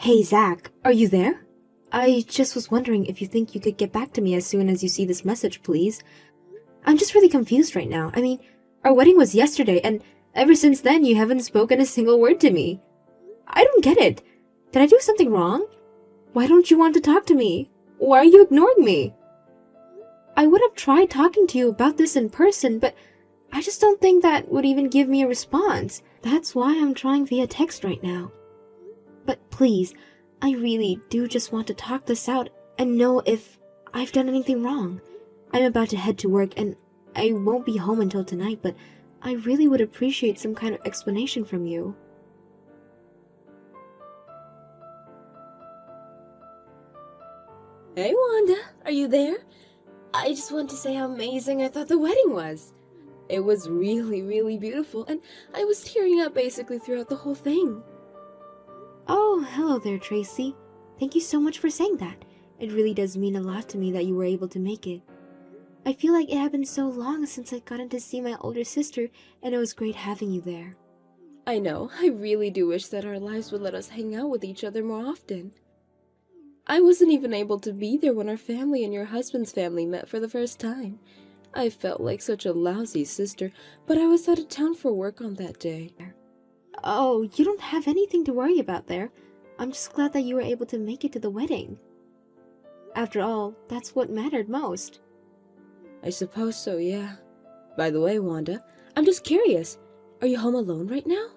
Hey, Zach, are you there? I just was wondering if you think you could get back to me as soon as you see this message, please. I'm just really confused right now. I mean, our wedding was yesterday, and ever since then you haven't spoken a single word to me. I don't get it. Did I do something wrong? Why don't you want to talk to me? Why are you ignoring me? I would have tried talking to you about this in person, but I just don't think that would even give me a response. That's why I'm trying via text right now. But please, I really do just want to talk this out and know if I've done anything wrong. I'm about to head to work and I won't be home until tonight, but I really would appreciate some kind of explanation from you. Hey Wanda, are you there? I just want to say how amazing I thought the wedding was. It was really, really beautiful, and I was tearing up basically throughout the whole thing. Oh, hello there, Tracy. Thank you so much for saying that. It really does mean a lot to me that you were able to make it. I feel like it had been so long since I'd gotten to see my older sister, and it was great having you there. I know, I really do wish that our lives would let us hang out with each other more often. I wasn't even able to be there when our family and your husband's family met for the first time. I felt like such a lousy sister, but I was out of town for work on that day. Oh, you don't have anything to worry about there. I'm just glad that you were able to make it to the wedding. After all, that's what mattered most. I suppose so, yeah. By the way, Wanda, I'm just curious. Are you home alone right now?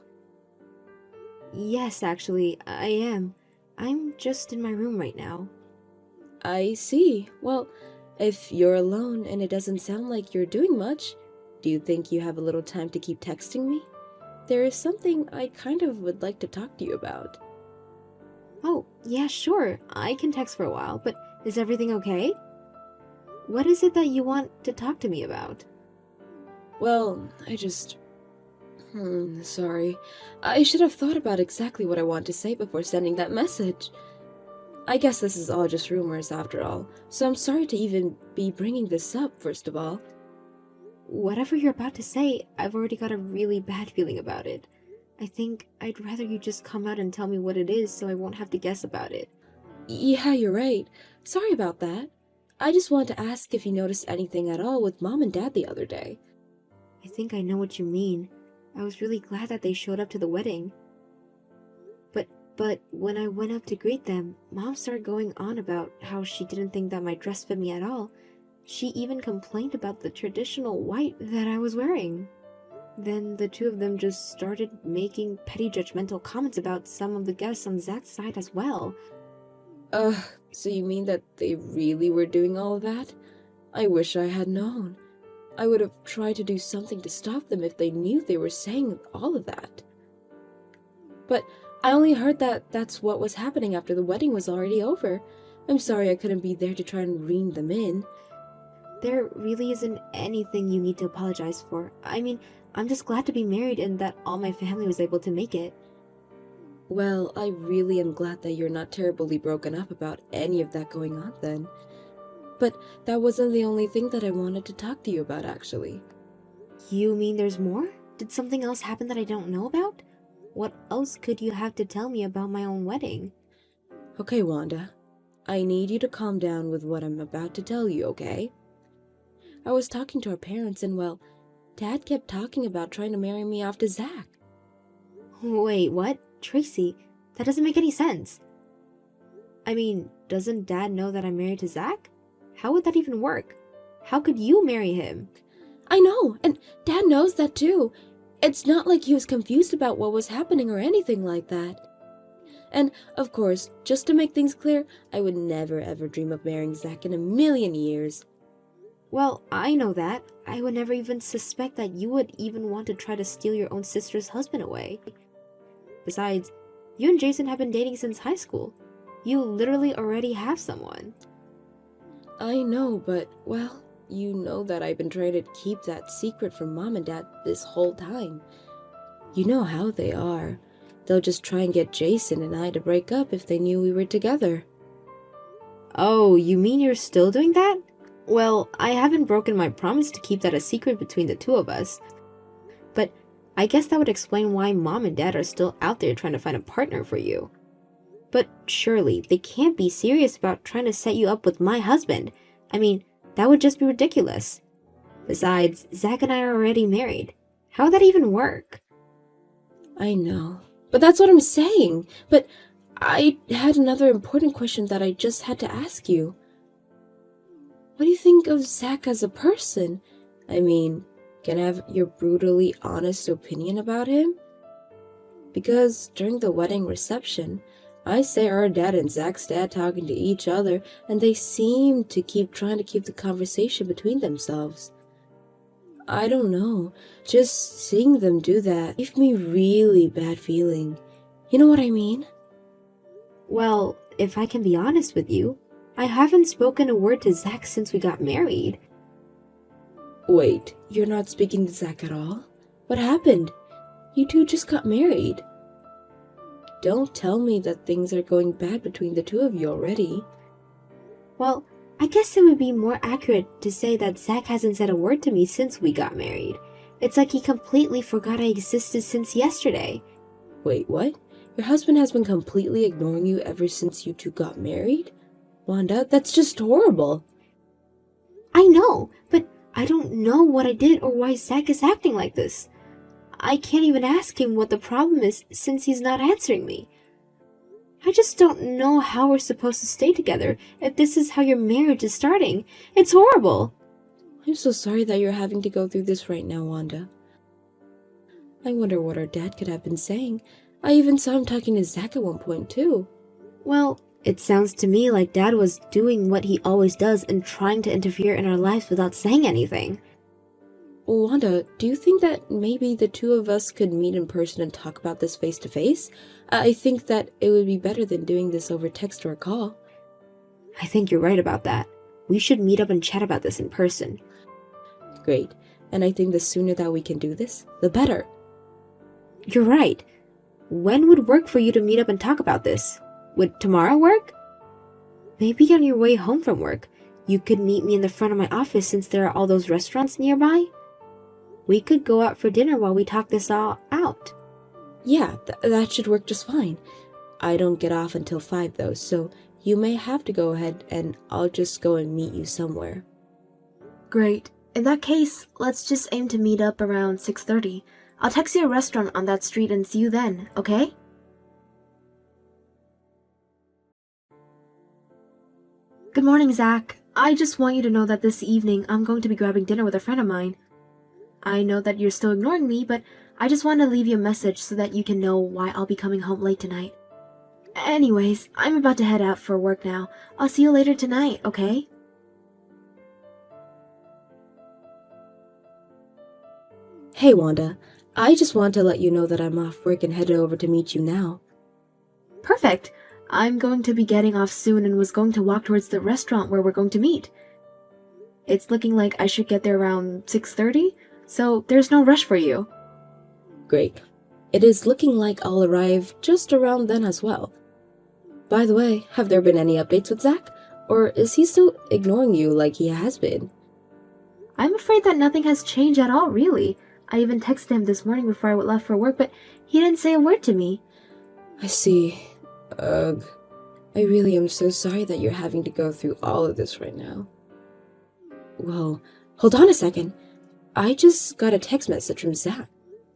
Yes, actually, I am. I'm just in my room right now. I see. Well, if you're alone and it doesn't sound like you're doing much, do you think you have a little time to keep texting me? There is something I kind of would like to talk to you about. Oh, yeah, sure. I can text for a while, but is everything okay? What is it that you want to talk to me about? Well, sorry. I should have thought about exactly what I want to say before sending that message. I guess this is all just rumors after all, so I'm sorry to even be bringing this up, first of all. Whatever you're about to say, I've already got a really bad feeling about it. I think I'd rather you just come out and tell me what it is so I won't have to guess about it. Yeah, you're right. Sorry about that. I just wanted to ask if you noticed anything at all with Mom and Dad the other day. I think I know what you mean. I was really glad that they showed up to the wedding. But when I went up to greet them, Mom started going on about how she didn't think that my dress fit me at all. She even complained about the traditional white that I was wearing. Then the two of them just started making petty judgmental comments about some of the guests on Zach's side as well. So you mean that they really were doing all of that? I wish I had known. I would have tried to do something to stop them if they knew they were saying all of that. But I only heard that that's what was happening after the wedding was already over. I'm sorry I couldn't be there to try and rein them in. There really isn't anything you need to apologize for. I mean, I'm just glad to be married and that all my family was able to make it. Well, I really am glad that you're not terribly broken up about any of that going on then. But that wasn't the only thing that I wanted to talk to you about, actually. You mean there's more? Did something else happen that I don't know about? What else could you have to tell me about my own wedding? Okay, Wanda. I need you to calm down with what I'm about to tell you, okay? I was talking to our parents and, well, Dad kept talking about trying to marry me off to Zach. Wait, what? Tracy, that doesn't make any sense. I mean, doesn't Dad know that I'm married to Zach? How would that even work? How could you marry him? I know, and Dad knows that too. It's not like he was confused about what was happening or anything like that. And, of course, just to make things clear, I would never ever dream of marrying Zach in a million years. Well, I know that. I would never even suspect that you would even want to try to steal your own sister's husband away. Besides, you and Jason have been dating since high school. You literally already have someone. I know, but, well, you know that I've been trying to keep that secret from Mom and Dad this whole time. You know how they are. They'll just try and get Jason and I to break up if they knew we were together. Oh, you mean you're still doing that? Well, I haven't broken my promise to keep that a secret between the two of us. But I guess that would explain why Mom and Dad are still out there trying to find a partner for you. But surely they can't be serious about trying to set you up with my husband. I mean, that would just be ridiculous. Besides, Zach and I are already married. How would that even work? I know. But that's what I'm saying. But I had another important question that I just had to ask you. What do you think of Zach as a person? I mean, can I have your brutally honest opinion about him? Because during the wedding reception, I say our dad and Zach's dad talking to each other, and they seem to keep trying to keep the conversation between themselves. I don't know, just seeing them do that gave me really bad feeling. You know what I mean? Well, if I can be honest with you, I haven't spoken a word to Zach since we got married. Wait, you're not speaking to Zach at all? What happened? You two just got married. Don't tell me that things are going bad between the two of you already. Well, I guess it would be more accurate to say that Zach hasn't said a word to me since we got married. It's like he completely forgot I existed since yesterday. Wait, what? Your husband has been completely ignoring you ever since you two got married? Wanda, that's just horrible. I know, but I don't know what I did or why Zach is acting like this. I can't even ask him what the problem is since he's not answering me. I just don't know how we're supposed to stay together if this is how your marriage is starting. It's horrible. I'm so sorry that you're having to go through this right now, Wanda. I wonder what our dad could have been saying. I even saw him talking to Zach at one point, too. Well, it sounds to me like Dad was doing what he always does and trying to interfere in our lives without saying anything. Wanda, do you think that maybe the two of us could meet in person and talk about this face to face? I think that it would be better than doing this over text or a call. I think you're right about that. We should meet up and chat about this in person. Great. And I think the sooner that we can do this, the better. You're right. When would work for you to meet up and talk about this? Would tomorrow work? Maybe on your way home from work, you could meet me in the front of my office since there are all those restaurants nearby. We could go out for dinner while we talk this all out. Yeah, that should work just fine. I don't get off until 5 though, so you may have to go ahead and I'll just go and meet you somewhere. Great. In that case, let's just aim to meet up around 6:30. I'll text you a restaurant on that street and see you then, okay? Good morning, Zach. I just want you to know that this evening I'm going to be grabbing dinner with a friend of mine. I know that you're still ignoring me, but I just wanted to leave you a message so that you can know why I'll be coming home late tonight. Anyways, I'm about to head out for work now. I'll see you later tonight, okay? Hey Wanda, I just want to let you know that I'm off work and headed over to meet you now. Perfect. I'm going to be getting off soon and was going to walk towards the restaurant where we're going to meet. It's looking like I should get there around 6:30, so there's no rush for you. Great. It is looking like I'll arrive just around then as well. By the way, have there been any updates with Zach? Or is he still ignoring you like he has been? I'm afraid that nothing has changed at all, really. I even texted him this morning before I left for work, but he didn't say a word to me. I see. Ugh. I really am so sorry that you're having to go through all of this right now. Whoa, hold on a second. I just got a text message from Zach.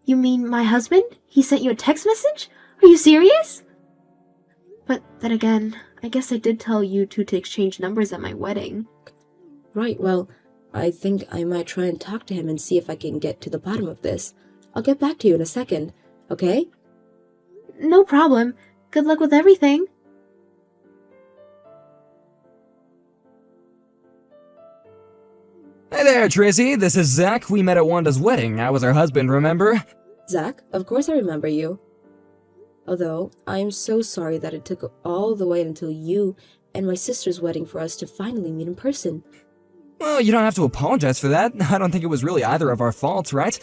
You mean my husband? He sent you a text message? Are you serious? But then again, I guess I did tell you two to exchange numbers at my wedding. Right, well, I think I might try and talk to him and see if I can get to the bottom of this. I'll get back to you in a second, okay? No problem. Good luck with everything. Hey there, Tracy. This is Zach. We met at Wanda's wedding. I was her husband, remember? Zach, of course I remember you. Although, I am so sorry that it took all the way until you and my sister's wedding for us to finally meet in person. Well, you don't have to apologize for that. I don't think it was really either of our faults, right?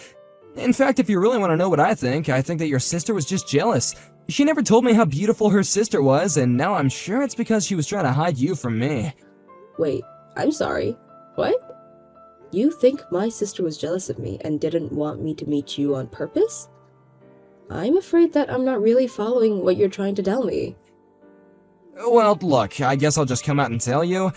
In fact, if you really want to know what I think that your sister was just jealous. She never told me how beautiful her sister was, and now I'm sure it's because she was trying to hide you from me. Wait, I'm sorry. What? You think my sister was jealous of me and didn't want me to meet you on purpose? I'm afraid that I'm not really following what you're trying to tell me. Well, look, I guess I'll just come out and tell you.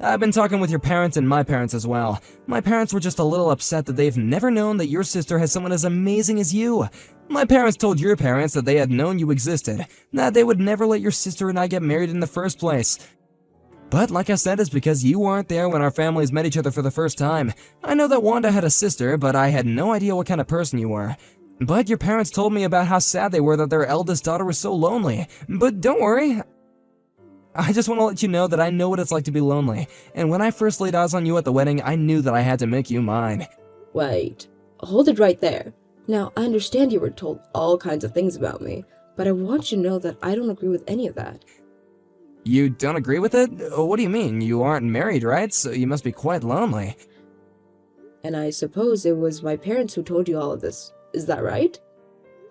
I've been talking with your parents and my parents as well. My parents were just a little upset that they've never known that your sister has someone as amazing as you. My parents told your parents that they had known you existed, that they would never let your sister and I get married in the first place. But like I said, it's because you weren't there when our families met each other for the first time. I know that Wanda had a sister, but I had no idea what kind of person you were. But your parents told me about how sad they were that their eldest daughter was so lonely. But don't worry. I just want to let you know that I know what it's like to be lonely. And when I first laid eyes on you at the wedding, I knew that I had to make you mine. Wait, hold it right there. Now, I understand you were told all kinds of things about me, but I want you to know that I don't agree with any of that. You don't agree with it? What do you mean? You aren't married, right? So you must be quite lonely. And I suppose it was my parents who told you all of this. Is that right?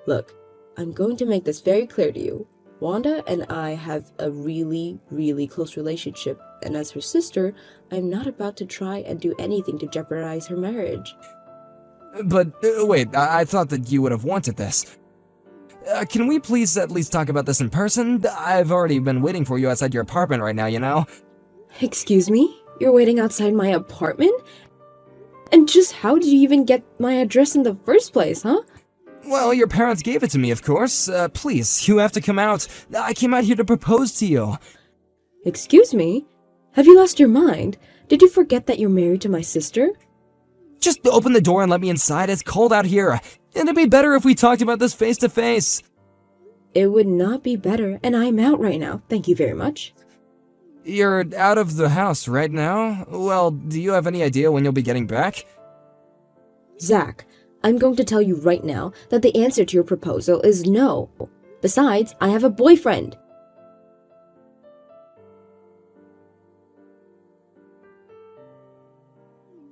Look, I'm going to make this very clear to you. Wanda and I have a really, really close relationship, and as her sister, I'm not about to try and do anything to jeopardize her marriage. But wait, I thought that you would have wanted this. Can we please at least talk about this in person? I've already been waiting for you outside your apartment right now, you know? Excuse me? You're waiting outside my apartment? And just how did you even get my address in the first place, huh? Well, your parents gave it to me, of course. Please, you have to come out. I came out here to propose to you. Excuse me? Have you lost your mind? Did you forget that you're married to my sister? Just open the door and let me inside. It's cold out here. It'd be better if we talked about this face to face. It would not be better, and I'm out right now. Thank you very much. You're out of the house right now? Well, do you have any idea when you'll be getting back? Zach, I'm going to tell you right now that the answer to your proposal is no. Besides, I have a boyfriend.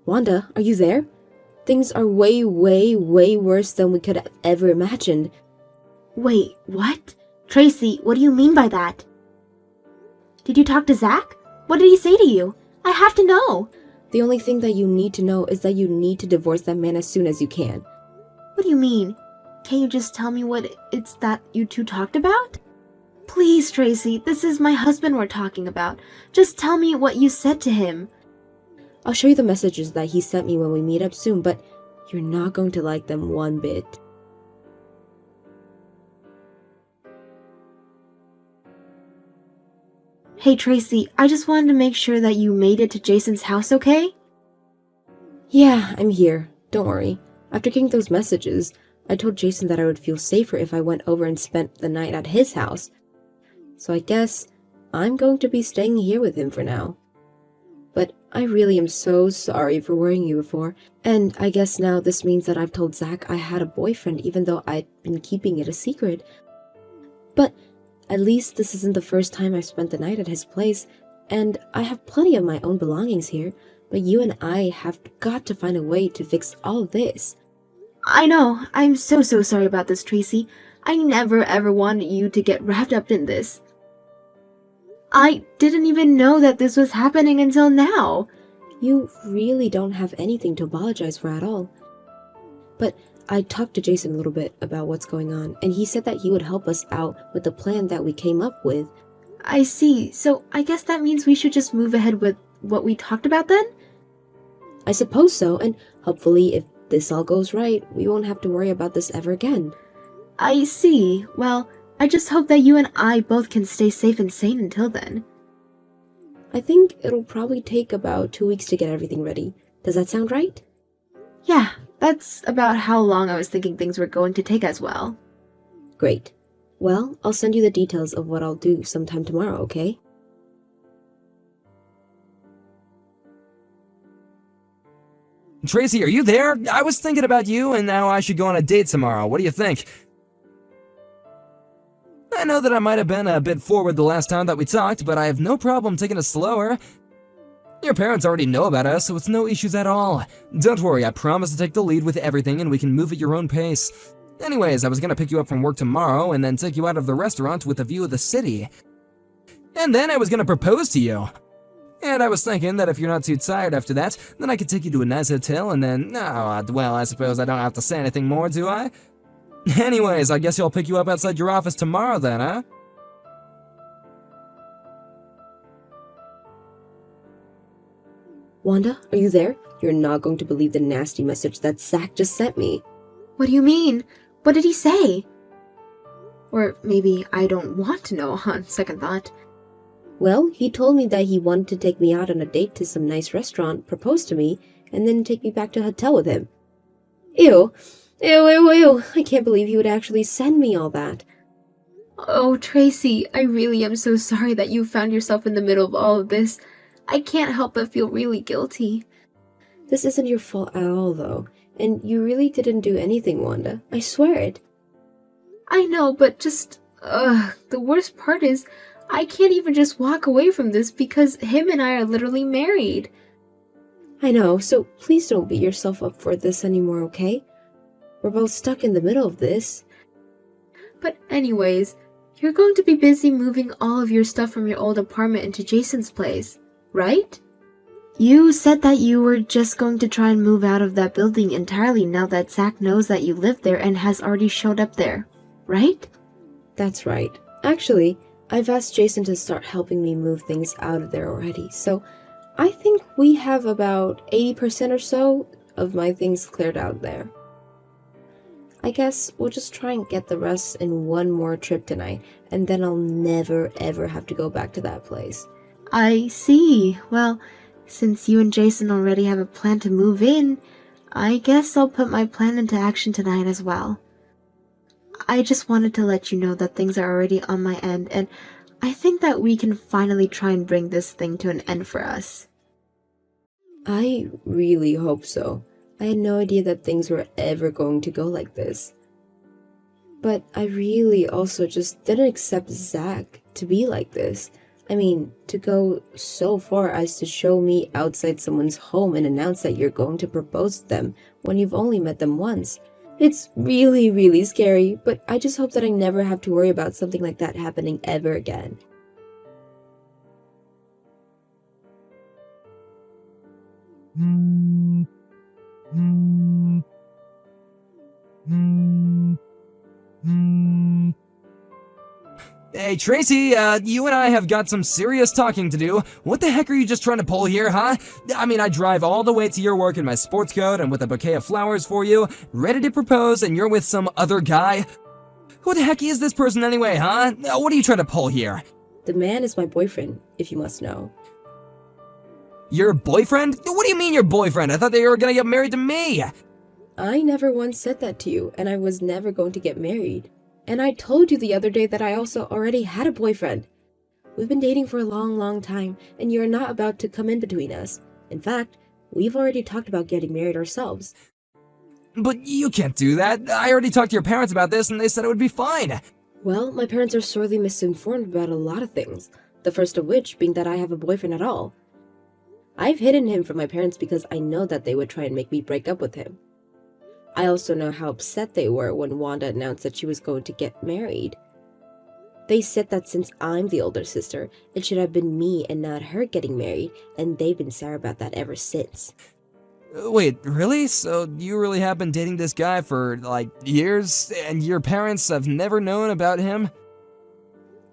Wanda, are you there? Things are way, way, way worse than we could have ever imagined. Wait, what? Tracy, what do you mean by that? Did you talk to Zach? What did he say to you? I have to know. The only thing that you need to know is that you need to divorce that man as soon as you can. What do you mean? Can you just tell me what it's that you two talked about? Please, Tracy, this is my husband we're talking about. Just tell me what you said to him. I'll show you the messages that he sent me when we meet up soon, but you're not going to like them one bit. Hey, Tracy, I just wanted to make sure that you made it to Jason's house okay? Yeah, I'm here. Don't worry. After getting those messages, I told Jason that I would feel safer if I went over and spent the night at his house. So I guess I'm going to be staying here with him for now. But I really am so sorry for worrying you before, and I guess now this means that I've told Zach I had a boyfriend even though I'd been keeping it a secret. But at least this isn't the first time I've spent the night at his place, and I have plenty of my own belongings here, but you and I have got to find a way to fix all of this. I know. I'm so sorry about this, Tracy. I never ever wanted you to get wrapped up in this. I didn't even know that this was happening until now. You really don't have anything to apologize for at all. But I talked to Jason a little bit about what's going on, and he said that he would help us out with the plan that we came up with. I see. So I guess that means we should just move ahead with what we talked about then? I suppose so, and hopefully if this all goes right, we won't have to worry about this ever again. I see. Well, I just hope that you and I both can stay safe and sane until then. I think it'll probably take about 2 weeks to get everything ready. Does that sound right? Yeah, that's about how long I was thinking things were going to take as well. Great. Well, I'll send you the details of what I'll do sometime tomorrow, okay? Tracy, are you there? I was thinking about you, and now I should go on a date tomorrow. What do you think? I know that I might have been a bit forward the last time that we talked, but I have no problem taking it slower. Your parents already know about us, so it's no issues at all. Don't worry, I promise to take the lead with everything and we can move at your own pace. Anyways, I was gonna pick you up from work tomorrow and then take you out of the restaurant with a view of the city. And then I was gonna propose to you. And I was thinking that if you're not too tired after that, then I could take you to a nice hotel and then, well, I suppose I don't have to say anything more, do I? Anyways, I guess I'll pick you up outside your office tomorrow then, huh? Wanda, are you there? You're not going to believe the nasty message that Zach just sent me. What do you mean? What did he say? Or maybe I don't want to know on second thought. Well, he told me that he wanted to take me out on a date to some nice restaurant, propose to me, and then take me back to a hotel with him. Ew. Ew, ew, ew. I can't believe he would actually send me all that. Oh, Tracy, I really am so sorry that you found yourself in the middle of all of this. I can't help but feel really guilty. This isn't your fault at all, though. And you really didn't do anything, Wanda. I swear it. I know, but the worst part is, I can't even just walk away from this because him and I are literally married. I know, so please don't beat yourself up for this anymore, okay? We're both stuck in the middle of this. But anyways, you're going to be busy moving all of your stuff from your old apartment into Jason's place, right? You said that you were just going to try and move out of that building entirely now that Zach knows that you live there and has already showed up there, right? That's right. Actually, I've asked Jason to start helping me move things out of there already, so I think we have about 80% or so of my things cleared out there. I guess we'll just try and get the rest in one more trip tonight, and then I'll never ever have to go back to that place. I see. Well, since you and Jason already have a plan to move in, I guess I'll put my plan into action tonight as well. I just wanted to let you know that things are already on my end, and I think that we can finally try and bring this thing to an end for us. I really hope so. I had no idea that things were ever going to go like this. But I really also just didn't accept Zach to be like this. I mean, to go so far as to show me outside someone's home and announce that you're going to propose to them when you've only met them once. It's really, really scary, but I just hope that I never have to worry about something like that happening ever again. Hey, Tracy, you and I have got some serious talking to do. What the heck are you just trying to pull here, huh? I mean, I drive all the way to your work in my sports coat and with a bouquet of flowers for you, ready to propose, and you're with some other guy? Who the heck is this person anyway, huh? What are you trying to pull here? The man is my boyfriend, if you must know. Your boyfriend? What do you mean your boyfriend? I thought they were gonna get married to me! I never once said that to you, and I was never going to get married. And I told you the other day that I also already had a boyfriend. We've been dating for a long, long time, and you're not about to come in between us. In fact, we've already talked about getting married ourselves. But you can't do that. I already talked to your parents about this, and they said it would be fine. Well, my parents are sorely misinformed about a lot of things, the first of which being that I have a boyfriend at all. I've hidden him from my parents because I know that they would try and make me break up with him. I also know how upset they were when Wanda announced that she was going to get married. They said that since I'm the older sister, it should have been me and not her getting married, and they've been sour about that ever since. Wait, really? So you really have been dating this guy for, like, years, and your parents have never known about him?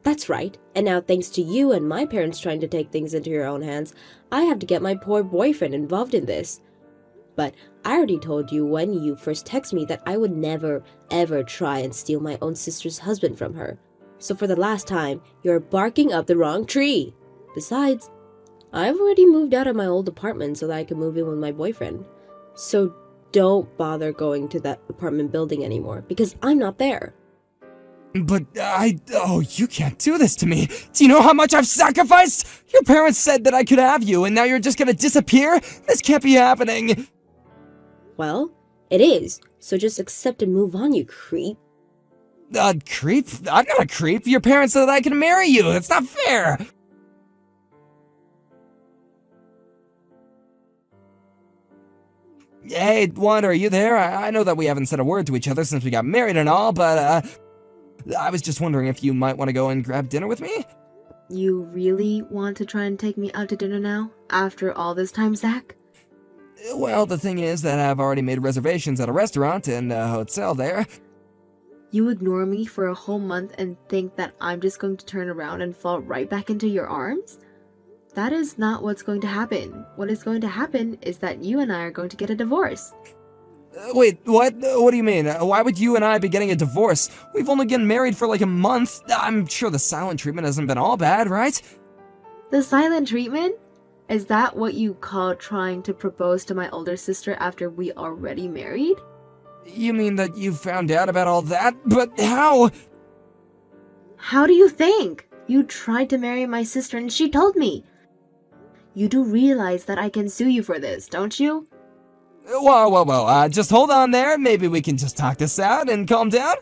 That's right, and now thanks to you and my parents trying to take things into your own hands, I have to get my poor boyfriend involved in this. But I already told you when you first texted me that I would never, ever try and steal my own sister's husband from her. So for the last time, you're barking up the wrong tree. Besides, I've already moved out of my old apartment so that I can move in with my boyfriend. So don't bother going to that apartment building anymore, because I'm not there. But you can't do this to me. Do you know how much I've sacrificed? Your parents said that I could have you, and now you're just gonna disappear? This can't be happening. Well, it is, so just accept and move on, you creep. Creep? I'm not a creep. Your parents said that I can marry you. It's not fair. Hey, Wanda, are you there? I know that we haven't said a word to each other since we got married and all, but, I was just wondering if you might want to go and grab dinner with me? You really want to try and take me out to dinner now, after all this time, Zach? Well, the thing is that I've already made reservations at a restaurant and a hotel there. You ignore me for a whole month and think that I'm just going to turn around and fall right back into your arms? that is not what's going to happen. What is going to happen is that you and I are going to get a divorce. Wait, what? What do you mean? Why would you and I be getting a divorce? We've only been married for like a month. I'm sure the silent treatment hasn't been all bad, right? The silent treatment? Is that what you call trying to propose to my older sister after we already married? You mean that you found out about all that? But how? How do you think? You tried to marry my sister and she told me. You do realize that I can sue you for this, don't you? Whoa, just hold on there. Maybe we can just talk this out and calm down?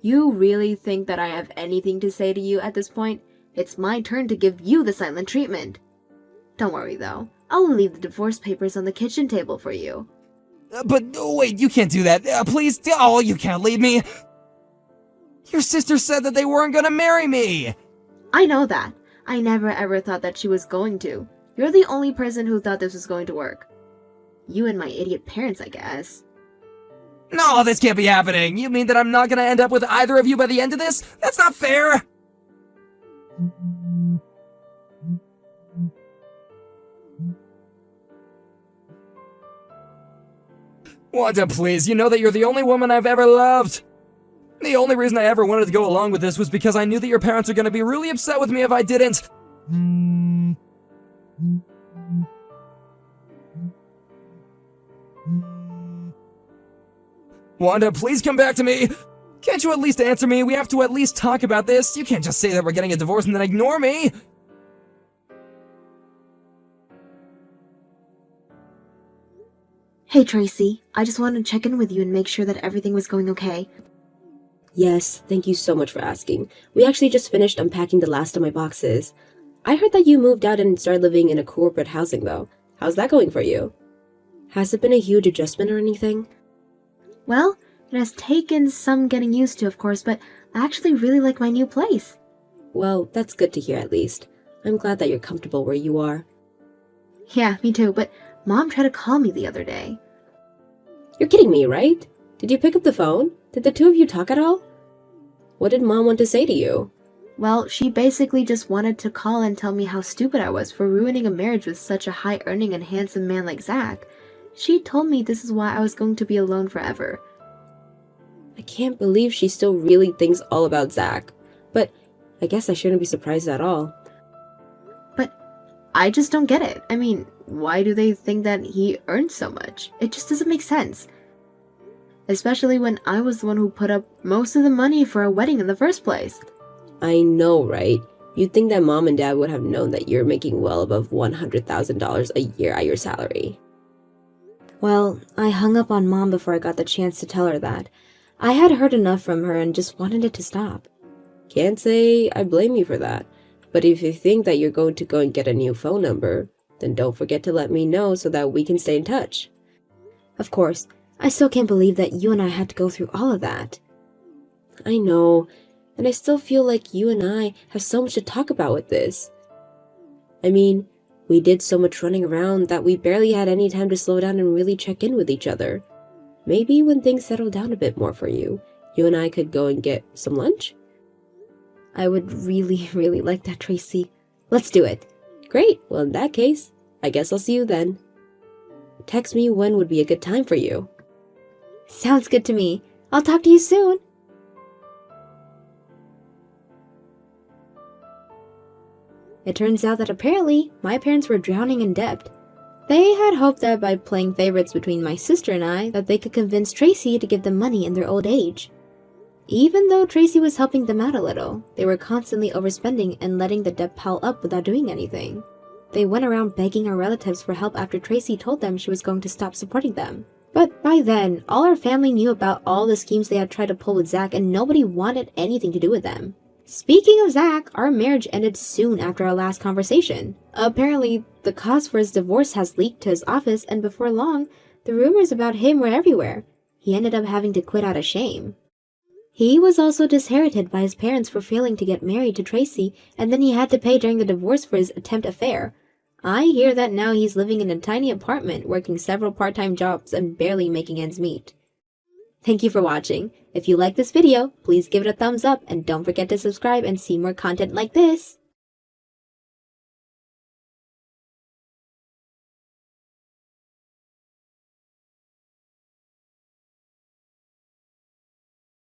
You really think that I have anything to say to you at this point? It's my turn to give you the silent treatment. Don't worry though, I'll leave the divorce papers on the kitchen table for you. But wait, you can't do that. Please, oh, you can't leave me. Your sister said that they weren't gonna marry me. I know that. I never ever thought that she was going to. You're the only person who thought this was going to work. You and my idiot parents, I guess. No, this can't be happening. You mean that I'm not gonna end up with either of you by the end of this? That's not fair. Wanda, please, you know that you're the only woman I've ever loved. The only reason I ever wanted to go along with this was because I knew that your parents are gonna be really upset with me if I didn't. Wanda, please come back to me! Can't you at least answer me? We have to at least talk about this. You can't just say that we're getting a divorce and then ignore me! Hey Tracy, I just wanted to check in with you and make sure that everything was going okay. Yes, thank you so much for asking. We actually just finished unpacking the last of my boxes. I heard that you moved out and started living in a corporate housing though. How's that going for you? Has it been a huge adjustment or anything? Well, it has taken some getting used to, of course, but I actually really like my new place. Well, that's good to hear at least. I'm glad that you're comfortable where you are. Yeah, me too, but Mom tried to call me the other day. You're kidding me, right? Did you pick up the phone? Did the two of you talk at all? What did Mom want to say to you? Well, she basically just wanted to call and tell me how stupid I was for ruining a marriage with such a high-earning and handsome man like Zach. She told me this is why I was going to be alone forever. I can't believe she still really thinks all about Zach. But I guess I shouldn't be surprised at all. But I just don't get it. I mean, why do they think that he earned so much? It just doesn't make sense. Especially when I was the one who put up most of the money for a wedding in the first place. I know, right? You'd think that Mom and Dad would have known that you're making well above $100,000 a year at your salary. Well, I hung up on Mom before I got the chance to tell her that. I had heard enough from her and just wanted it to stop. Can't say I blame you for that. But if you think that you're going to go and get a new phone number, then don't forget to let me know so that we can stay in touch. Of course, I still can't believe that you and I had to go through all of that. I know, and I still feel like you and I have so much to talk about with this. I mean, we did so much running around that we barely had any time to slow down and really check in with each other. Maybe when things settle down a bit more for you, you and I could go and get some lunch? I would really, really like that, Tracy. Let's do it. Great, well in that case, I guess I'll see you then. Text me when would be a good time for you. Sounds good to me. I'll talk to you soon. It turns out that apparently, my parents were drowning in debt. They had hoped that by playing favorites between my sister and I, that they could convince Tracy to give them money in their old age. Even though Tracy was helping them out a little, they were constantly overspending and letting the debt pile up without doing anything. They went around begging our relatives for help after Tracy told them she was going to stop supporting them. But by then, all our family knew about all the schemes they had tried to pull with Zach and nobody wanted anything to do with them. Speaking of Zach, our marriage ended soon after our last conversation. Apparently, the cause for his divorce has leaked to his office, and before long, the rumors about him were everywhere. He ended up having to quit out of shame. He was also disinherited by his parents for failing to get married to Tracy, and then he had to pay during the divorce for his attempt affair. I hear that now he's living in a tiny apartment, working several part-time jobs and barely making ends meet. Thank you for watching. If you like this video, please give it a thumbs up and don't forget to subscribe and see more content like this.